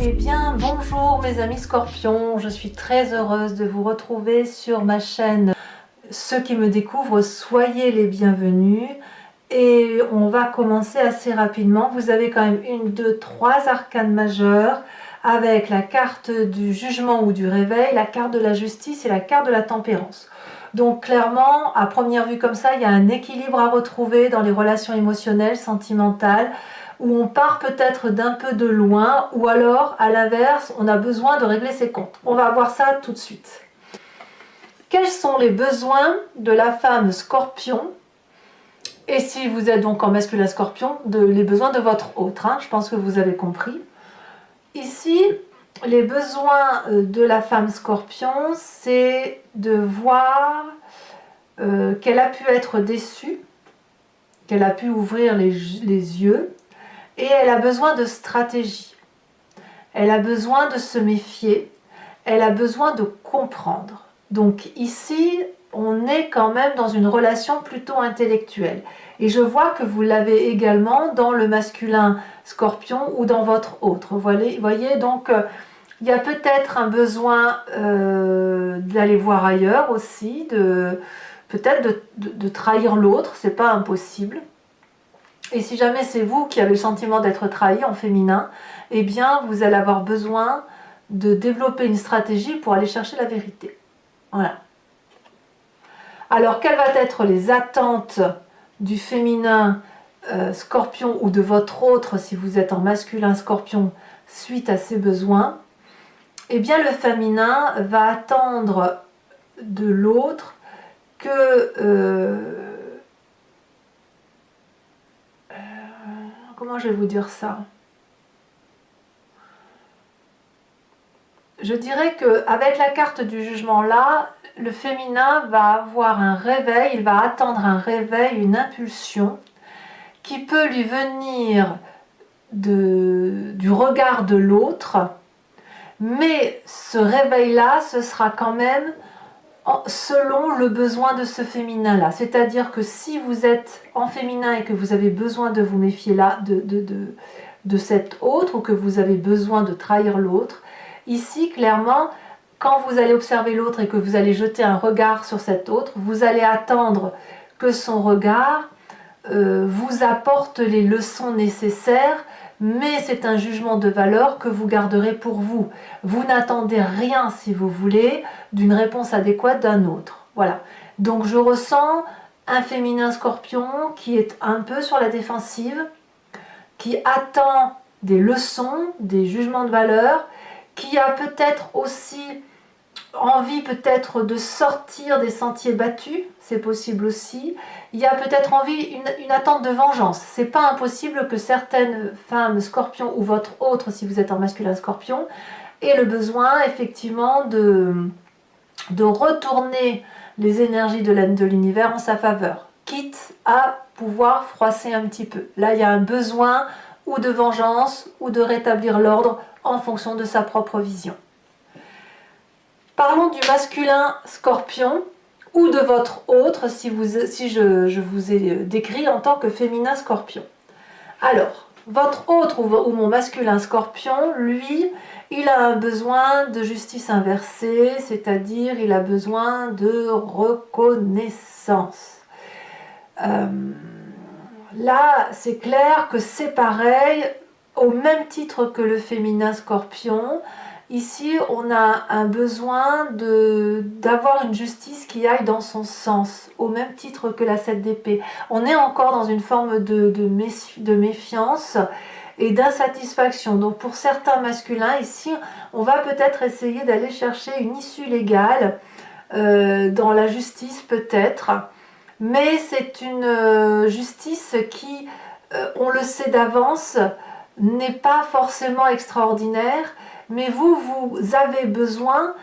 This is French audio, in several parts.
Eh bien, bonjour mes amis scorpions, je suis très heureuse de vous retrouver sur ma chaîne. Ceux qui me découvrent, soyez les bienvenus. Et on va commencer assez rapidement. Vous avez quand même 1, 2, 3 arcanes majeures avec la carte du jugement ou du réveil, la carte de la justice et la carte de la tempérance. Donc clairement, à première vue comme ça, il y a un équilibre à retrouver dans les relations émotionnelles, sentimentales, où on part peut-être d'un peu de loin, ou alors, à l'inverse, on a besoin de régler ses comptes. On va voir ça tout de suite. Quels sont les besoins de la femme scorpion? Et si vous êtes donc en masculin scorpion, les besoins de votre autre, je pense que vous avez compris. Ici, les besoins de la femme scorpion, c'est de voir qu'elle a pu être déçue, qu'elle a pu ouvrir les yeux, et elle a besoin de stratégie. Elle a besoin de se méfier, elle a besoin de comprendre. Donc ici, on est quand même dans une relation plutôt intellectuelle. Et je vois que vous l'avez également dans le masculin scorpion ou dans votre autre. Vous voyez donc, il y a peut-être un besoin d'aller voir ailleurs aussi, peut-être de trahir l'autre, c'est pas impossible. Et si jamais c'est vous qui avez le sentiment d'être trahi en féminin, eh bien vous allez avoir besoin de développer une stratégie pour aller chercher la vérité. Voilà. Alors, quelles vont être les attentes du féminin scorpion ou de votre autre si vous êtes en masculin scorpion suite à ces besoins? Eh bien, le féminin va attendre de l'autre que... comment je vais vous dire ça? Je dirais qu'avec la carte du jugement là, le féminin va avoir un réveil, il va attendre un réveil, une impulsion qui peut lui venir du regard de l'autre, mais ce réveil-là, ce sera quand même selon le besoin de ce féminin-là. C'est-à-dire que si vous êtes en féminin et que vous avez besoin de vous méfier là, de cet autre, ou que vous avez besoin de trahir l'autre, ici, clairement, quand vous allez observer l'autre et que vous allez jeter un regard sur cet autre, vous allez attendre que son regard vous apporte les leçons nécessaires, mais c'est un jugement de valeur que vous garderez pour vous. Vous n'attendez rien, si vous voulez, d'une réponse adéquate d'un autre. Voilà. Donc je ressens un féminin scorpion qui est un peu sur la défensive, qui attend des leçons, des jugements de valeur, qui a peut-être aussi envie peut-être de sortir des sentiers battus, c'est possible aussi. Il y a peut-être envie, une attente de vengeance. C'est pas impossible que certaines femmes scorpions ou votre autre, si vous êtes en masculin scorpion, aient le besoin effectivement de retourner les énergies de l'univers en sa faveur, quitte à pouvoir froisser un petit peu. Là, il y a un besoin ou de vengeance ou de rétablir l'ordre en fonction de sa propre vision. Parlons du masculin scorpion ou de votre autre si je vous ai décrit en tant que féminin scorpion. Alors, votre autre ou mon masculin scorpion, lui, il a un besoin de justice inversée, c'est-à-dire il a besoin de reconnaissance. Là, c'est clair que c'est pareil, au même titre que le féminin scorpion. Ici, on a un besoin d'avoir une justice qui aille dans son sens, au même titre que la 7 d'épée. On est encore dans une forme de méfiance et d'insatisfaction. Donc pour certains masculins, ici, on va peut-être essayer d'aller chercher une issue légale dans la justice peut-être, mais c'est une justice qui, on le sait d'avance, n'est pas forcément extraordinaire, mais vous avez besoin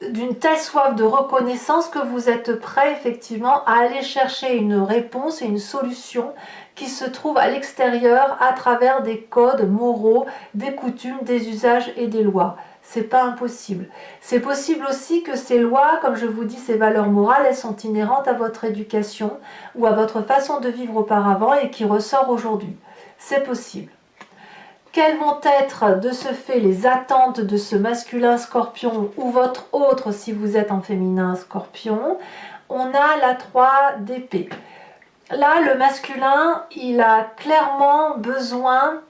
d'une telle soif de reconnaissance que vous êtes prêt effectivement à aller chercher une réponse et une solution qui se trouve à l'extérieur à travers des codes moraux, des coutumes, des usages et des lois. C'est pas impossible. C'est possible aussi que ces lois, comme je vous dis, ces valeurs morales, elles sont inhérentes à votre éducation ou à votre façon de vivre auparavant et qui ressort aujourd'hui. C'est possible. quelles vont être de ce fait les attentes de ce masculin scorpion ou votre autre si vous êtes en féminin scorpion. On a la 3 d'épée. Là, le masculin, il a clairement besoin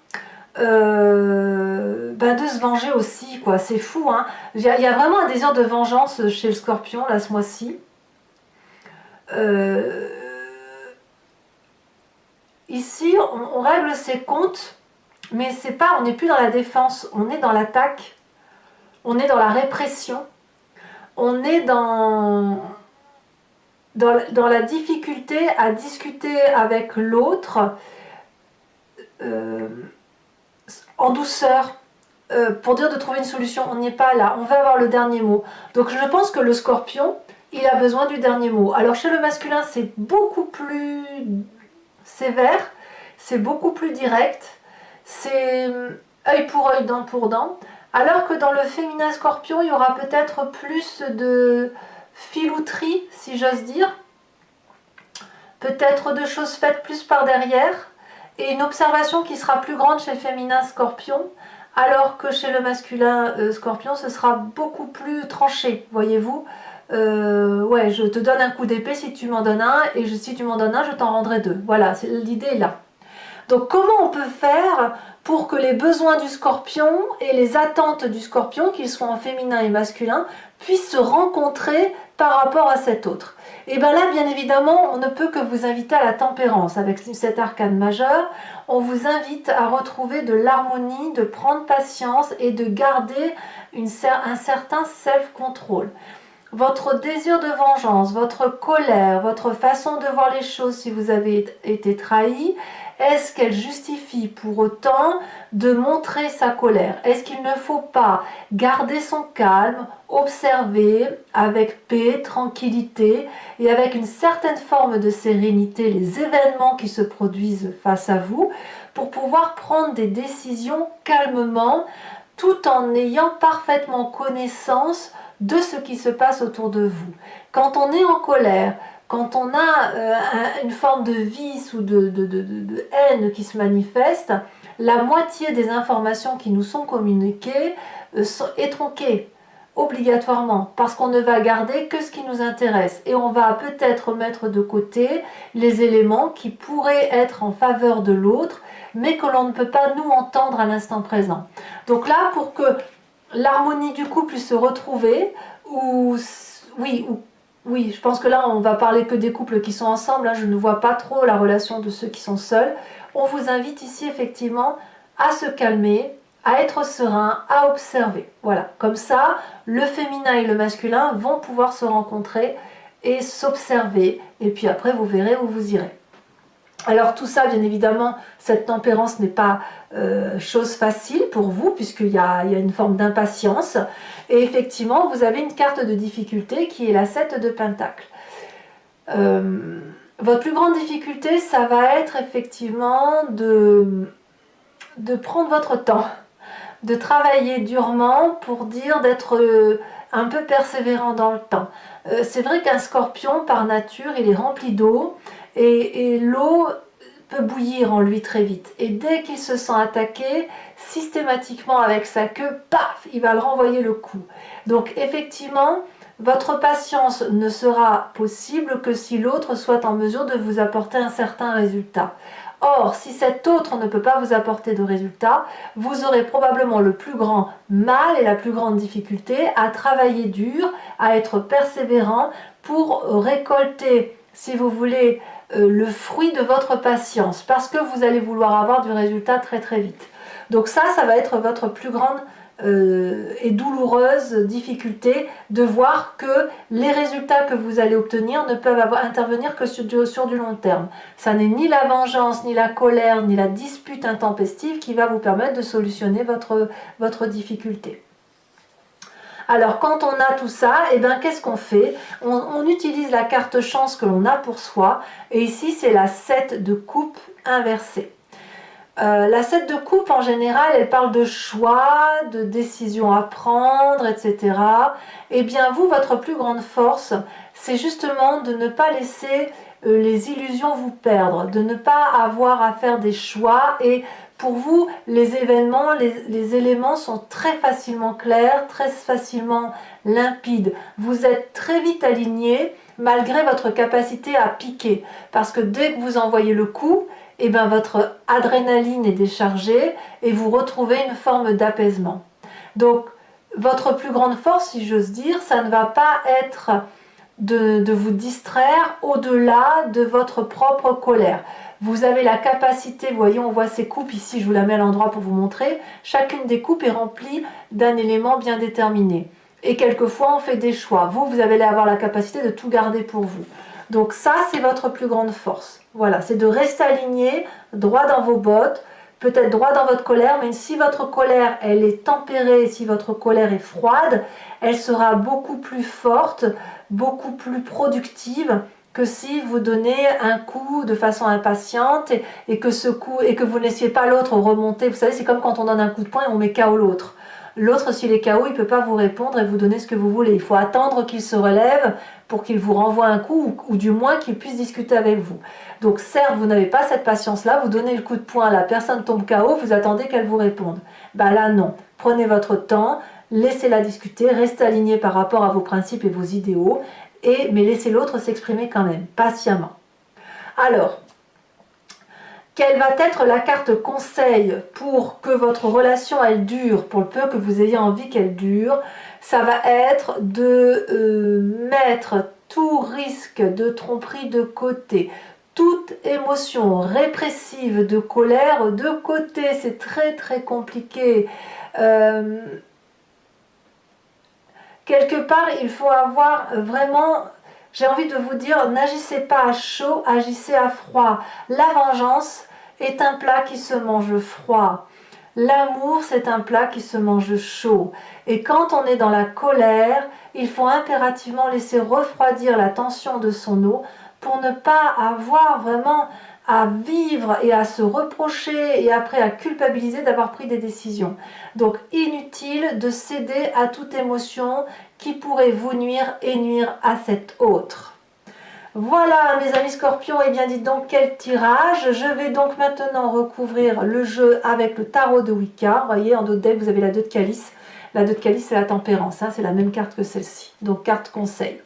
de se venger aussi, quoi. C'est fou, hein. Il y a vraiment un désir de vengeance chez le scorpion, là, ce mois-ci. Ici, on règle ses comptes, mais c'est pas, on n'est plus dans la défense, on est dans l'attaque, on est dans la répression, on est dans la difficulté à discuter avec l'autre en douceur, pour dire de trouver une solution. On n'y est pas là, on veut avoir le dernier mot. Donc je pense que le scorpion, il a besoin du dernier mot. Alors chez le masculin, c'est beaucoup plus sévère, c'est beaucoup plus direct, c'est œil pour œil, dent pour dent, alors que dans le féminin scorpion, il y aura peut-être plus de filouterie, si j'ose dire, peut-être de choses faites plus par derrière, et une observation qui sera plus grande chez le féminin scorpion, alors que chez le masculin scorpion, ce sera beaucoup plus tranché, voyez-vous. Ouais, je te donne un coup d'épée si tu m'en donnes un, et si tu m'en donnes un, je t'en rendrai deux. Voilà, l'idée est là. Donc comment on peut faire pour que les besoins du scorpion et les attentes du scorpion, qu'ils soient en féminin et masculin, puissent se rencontrer par rapport à cet autre? Et bien là, bien évidemment, on ne peut que vous inviter à la tempérance. Avec cet arcane majeur, on vous invite à retrouver de l'harmonie, de prendre patience et de garder un certain self-control. Votre désir de vengeance, votre colère, votre façon de voir les choses si vous avez été trahi, est-ce qu'elle justifie pour autant de montrer sa colère? Est-ce qu'il ne faut pas garder son calme, observer avec paix, tranquillité et avec une certaine forme de sérénité les événements qui se produisent face à vous pour pouvoir prendre des décisions calmement tout en ayant parfaitement connaissance de ce qui se passe autour de vous? Quand on est en colère, quand on a une forme de vice ou de haine qui se manifeste, la moitié des informations qui nous sont communiquées est tronquée obligatoirement, parce qu'on ne va garder que ce qui nous intéresse et on va peut-être mettre de côté les éléments qui pourraient être en faveur de l'autre, mais que l'on ne peut pas nous entendre à l'instant présent. Donc là, pour que l'harmonie du couple puisse se retrouver, oui, je pense que là, on va parler que des couples qui sont ensemble, hein, je ne vois pas trop la relation de ceux qui sont seuls. On vous invite ici effectivement à se calmer, à être serein, à observer. Voilà, comme ça, le féminin et le masculin vont pouvoir se rencontrer et s'observer. Et puis après, vous verrez où vous irez. Alors tout ça, bien évidemment, cette tempérance n'est pas chose facile pour vous, puisqu'il y a une forme d'impatience. Et effectivement, vous avez une carte de difficulté qui est la 7 de Pentacle. Votre plus grande difficulté, ça va être effectivement de prendre votre temps, de travailler durement pour dire d'être un peu persévérant dans le temps. C'est vrai qu'un scorpion, par nature, il est rempli d'eau, et l'eau peut bouillir en lui très vite. Et dès qu'il se sent attaqué, systématiquement avec sa queue, paf, il va le renvoyer le coup. Donc effectivement, votre patience ne sera possible que si l'autre soit en mesure de vous apporter un certain résultat. Or, si cet autre ne peut pas vous apporter de résultat, vous aurez probablement le plus grand mal et la plus grande difficulté à travailler dur, à être persévérant pour récolter, si vous voulez, le fruit de votre patience, parce que vous allez vouloir avoir du résultat très très vite. Donc ça va être votre plus grande et douloureuse difficulté, de voir que les résultats que vous allez obtenir ne peuvent intervenir que sur du long terme. Ça n'est ni la vengeance, ni la colère, ni la dispute intempestive qui va vous permettre de solutionner votre difficulté. Alors quand on a tout ça, et bien qu'est-ce qu'on fait? On utilise la carte chance que l'on a pour soi, et ici c'est la 7 de coupe inversée. La 7 de coupe en général, elle parle de choix, de décisions à prendre, etc. Et bien vous, votre plus grande force, c'est justement de ne pas laisser les illusions vous perdre, de ne pas avoir à faire des choix et Pour vous, les événements, les éléments sont très facilement clairs, très facilement limpides. Vous êtes très vite aligné malgré votre capacité à piquer. Parce que dès que vous envoyez le coup, eh ben, votre adrénaline est déchargée et vous retrouvez une forme d'apaisement. Donc, votre plus grande force, si j'ose dire, ça ne va pas être de vous distraire au-delà de votre propre colère. Vous avez la capacité, vous voyez, on voit ces coupes ici, je vous la mets à l'endroit pour vous montrer, chacune des coupes est remplie d'un élément bien déterminé. Et quelquefois, on fait des choix. Vous, vous allez avoir la capacité de tout garder pour vous. Donc ça, c'est votre plus grande force. Voilà, c'est de rester aligné, droit dans vos bottes, peut-être droit dans votre colère, mais si votre colère, elle est tempérée, si votre colère est froide, elle sera beaucoup plus forte, beaucoup plus productive que si vous donnez un coup de façon impatiente et que ce coup et que vous ne laissiez pas l'autre remonter. Vous savez, c'est comme quand on donne un coup de poing et on met KO l'autre. L'autre, s'il est KO, il ne peut pas vous répondre et vous donner ce que vous voulez. Il faut attendre qu'il se relève pour qu'il vous renvoie un coup ou du moins qu'il puisse discuter avec vous. Donc certes, vous n'avez pas cette patience-là, vous donnez le coup de poing, la personne tombe KO, vous attendez qu'elle vous réponde. Ben là, non. Prenez votre temps, laissez-la discuter, restez aligné par rapport à vos principes et vos idéaux, mais laissez l'autre s'exprimer quand même, patiemment. Alors, quelle va être la carte conseil pour que votre relation elle dure, pour le peu que vous ayez envie qu'elle dure? Ça va être de mettre tout risque de tromperie de côté, toute émotion répressive de colère de côté. C'est très très compliqué. Quelque part, il faut avoir vraiment, j'ai envie de vous dire, n'agissez pas à chaud, agissez à froid. La vengeance est un plat qui se mange froid. L'amour, c'est un plat qui se mange chaud. Et quand on est dans la colère, il faut impérativement laisser refroidir la tension de son eau pour ne pas avoir vraiment à vivre et à se reprocher et après à culpabiliser d'avoir pris des décisions. Donc inutile de céder à toute émotion qui pourrait vous nuire et nuire à cette autre. Voilà mes amis scorpions, et bien dites donc quel tirage. Je vais donc maintenant recouvrir le jeu avec le tarot de Wicca. Vous voyez en dos de deck vous avez la 2 de calice. La 2 de calice c'est la tempérance, hein, c'est la même carte que celle-ci. Donc carte conseil.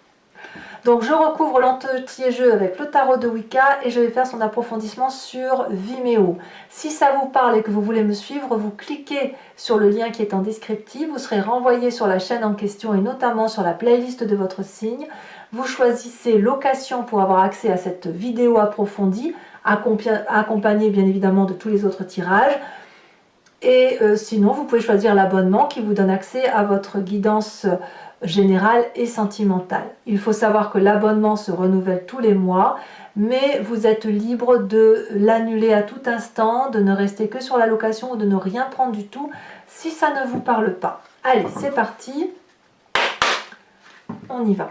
Donc je recouvre l'entier jeu avec le tarot de Wicca et je vais faire son approfondissement sur Vimeo. Si ça vous parle et que vous voulez me suivre, vous cliquez sur le lien qui est en descriptif, vous serez renvoyé sur la chaîne en question et notamment sur la playlist de votre signe. Vous choisissez location pour avoir accès à cette vidéo approfondie, accompagnée bien évidemment de tous les autres tirages. Et sinon, vous pouvez choisir l'abonnement qui vous donne accès à votre guidance générale et sentimentale. Il faut savoir que l'abonnement se renouvelle tous les mois, mais vous êtes libre de l'annuler à tout instant, de ne rester que sur la location ou de ne rien prendre du tout si ça ne vous parle pas. Allez, c'est parti, on y va.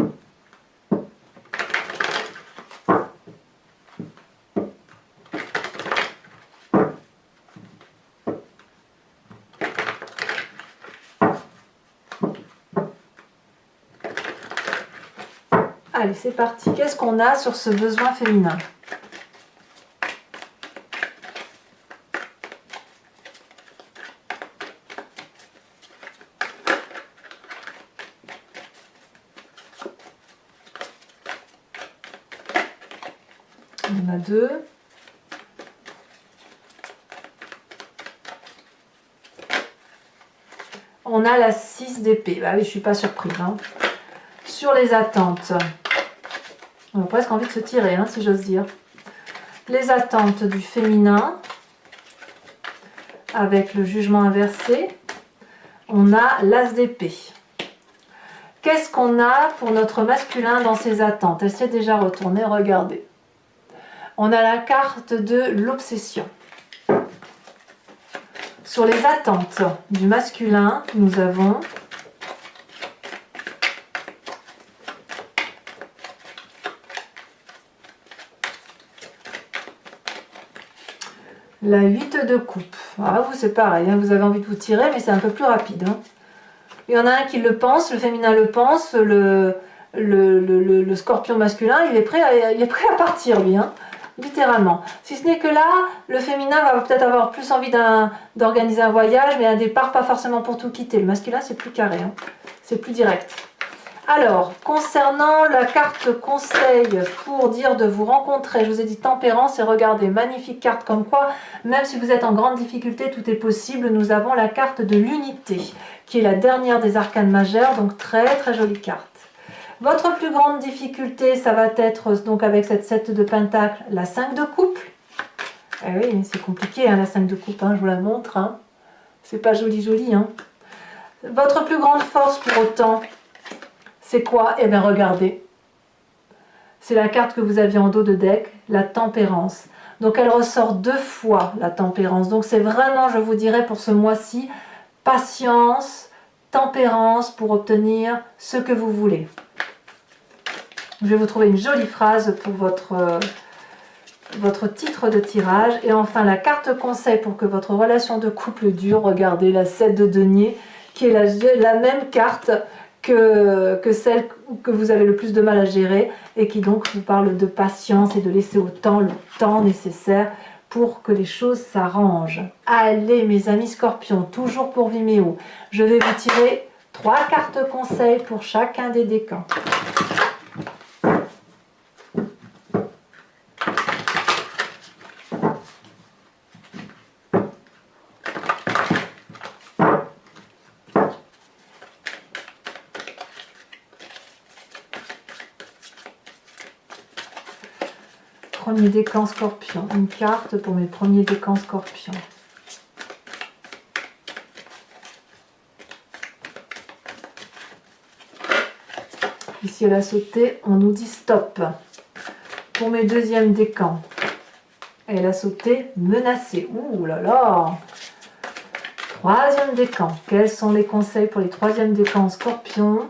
Allez, c'est parti. Qu'est-ce qu'on a sur ce besoin féminin? On a 2. On a la 6 d'épée. Bah oui, je ne suis pas surprise. Hein. Sur les attentes. On a presque envie de se tirer, hein, si j'ose dire. Les attentes du féminin, avec le jugement inversé. On a l'as d'épée. Qu'est-ce qu'on a pour notre masculin dans ses attentes? Elle s'est déjà retournée, regardez. On a la carte de l'obsession. Sur les attentes du masculin, nous avons la 8 de coupe. Ah, vous c'est pareil, hein, vous avez envie de vous tirer, mais c'est un peu plus rapide. Hein. Il y en a un qui le pense, le féminin le pense, le scorpion masculin, il est prêt à partir lui. Hein. littéralement. Si ce n'est que là, le féminin va peut-être avoir plus envie d'organiser un voyage, mais un départ, pas forcément pour tout quitter. Le masculin, c'est plus carré, hein. C'est plus direct. Alors, concernant la carte conseil pour dire de vous rencontrer, je vous ai dit tempérance et regardez, magnifique carte comme quoi, même si vous êtes en grande difficulté, tout est possible. Nous avons la carte de l'unité, qui est la dernière des arcanes majeures, donc très très jolie carte. Votre plus grande difficulté, ça va être, donc avec cette 7 de pentacle, la 5 de coupe. Eh oui, c'est compliqué, hein, la 5 de coupe, hein, je vous la montre. Hein. C'est pas joli joli. Hein. Votre plus grande force pour autant, c'est quoi? Eh bien, regardez. C'est la carte que vous aviez en dos de deck, la tempérance. Donc, elle ressort 2 fois, la tempérance. Donc, c'est vraiment, je vous dirais, pour ce mois-ci, patience, tempérance pour obtenir ce que vous voulez. Je vais vous trouver une jolie phrase pour votre titre de tirage. Et enfin, la carte conseil pour que votre relation de couple dure. Regardez, la 7 de denier, qui est la même carte que celle que vous avez le plus de mal à gérer et qui donc vous parle de patience et de laisser le temps nécessaire pour que les choses s'arrangent. Allez mes amis scorpions, toujours pour Vimeo, je vais vous tirer 3 cartes conseils pour chacun des décans. Premier décan scorpion, une carte pour mes premiers décans scorpions. Ici elle a sauté, on nous dit stop. Pour mes deuxièmes décans, elle a sauté menacée. Ouh là là. Troisième décan, quels sont les conseils pour les troisièmes décans scorpions?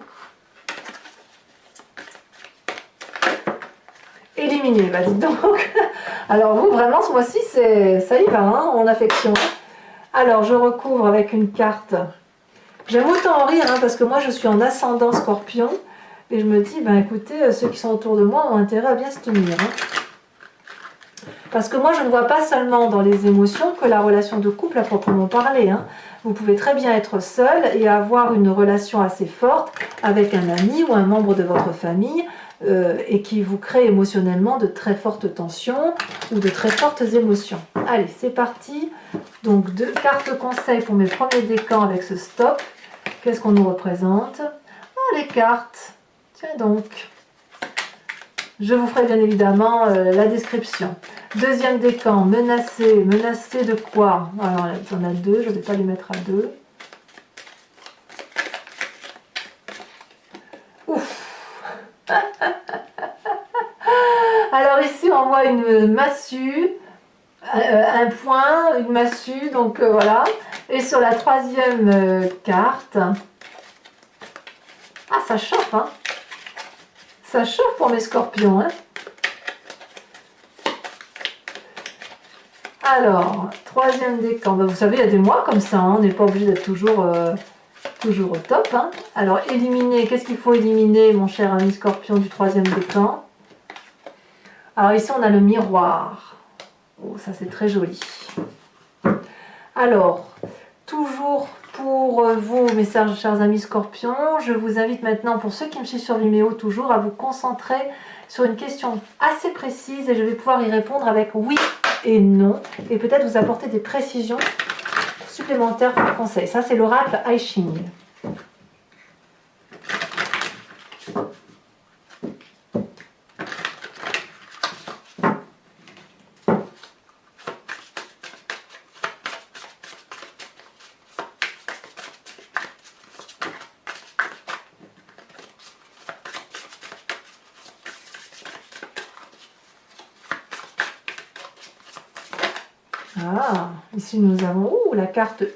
Éliminé, bah dites donc. Alors vous, vraiment, ce mois-ci, ça y va, hein, en affection. Alors, je recouvre avec une carte. J'aime autant en rire, hein, parce que moi, je suis en ascendant scorpion. Et je me dis, ben écoutez, ceux qui sont autour de moi ont intérêt à bien se tenir. Hein. Parce que moi, je ne vois pas seulement dans les émotions que la relation de couple à proprement parler. Hein. Vous pouvez très bien être seul et avoir une relation assez forte avec un ami ou un membre de votre famille, et qui vous crée émotionnellement de très fortes tensions ou de très fortes émotions. Allez, c'est parti. Donc, 2 cartes conseils pour mes premiers décans avec ce stop. Qu'est-ce qu'on nous représente? Ah, les cartes. Tiens donc. Je vous ferai bien évidemment la description. Deuxième décan, menacé. Menacé de quoi? Alors, il y en a 2, je ne vais pas les mettre à 2. Ouf. Alors ici on voit une massue, un point, une massue, donc voilà. Et sur la troisième carte, ah ça chauffe, hein. Ça chauffe pour mes scorpions, hein. Alors, troisième décan, ben, vous savez il y a des mois comme ça, hein, on n'est pas obligé d'être toujours au top. Hein. Alors, éliminer, qu'est-ce qu'il faut éliminer, mon cher ami scorpion du troisième décan? Alors ici, on a le miroir. Oh, ça c'est très joli. Alors, toujours pour vous, mes chers amis scorpions, je vous invite maintenant, pour ceux qui me suivent sur Vimeo, toujours à vous concentrer sur une question assez précise et je vais pouvoir y répondre avec oui et non et peut-être vous apporter des précisions supplémentaires par conseil. Ça, c'est l'oracle I Ching. Ah, ici nous avons la carte 1.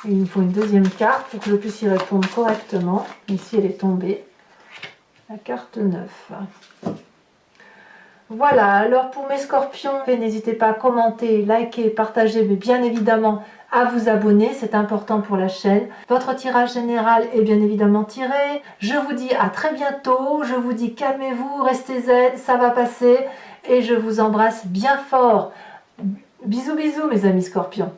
Il me faut une deuxième carte pour que je puisse y répondre correctement. Ici elle est tombée. La carte 9. Voilà, alors pour mes scorpions, n'hésitez pas à commenter, liker, partager, mais bien évidemment à vous abonner, c'est important pour la chaîne. Votre tirage général est bien évidemment tiré. Je vous dis à très bientôt, je vous dis calmez-vous, restez zen, ça va passer et je vous embrasse bien fort. Bisous bisous mes amis scorpions.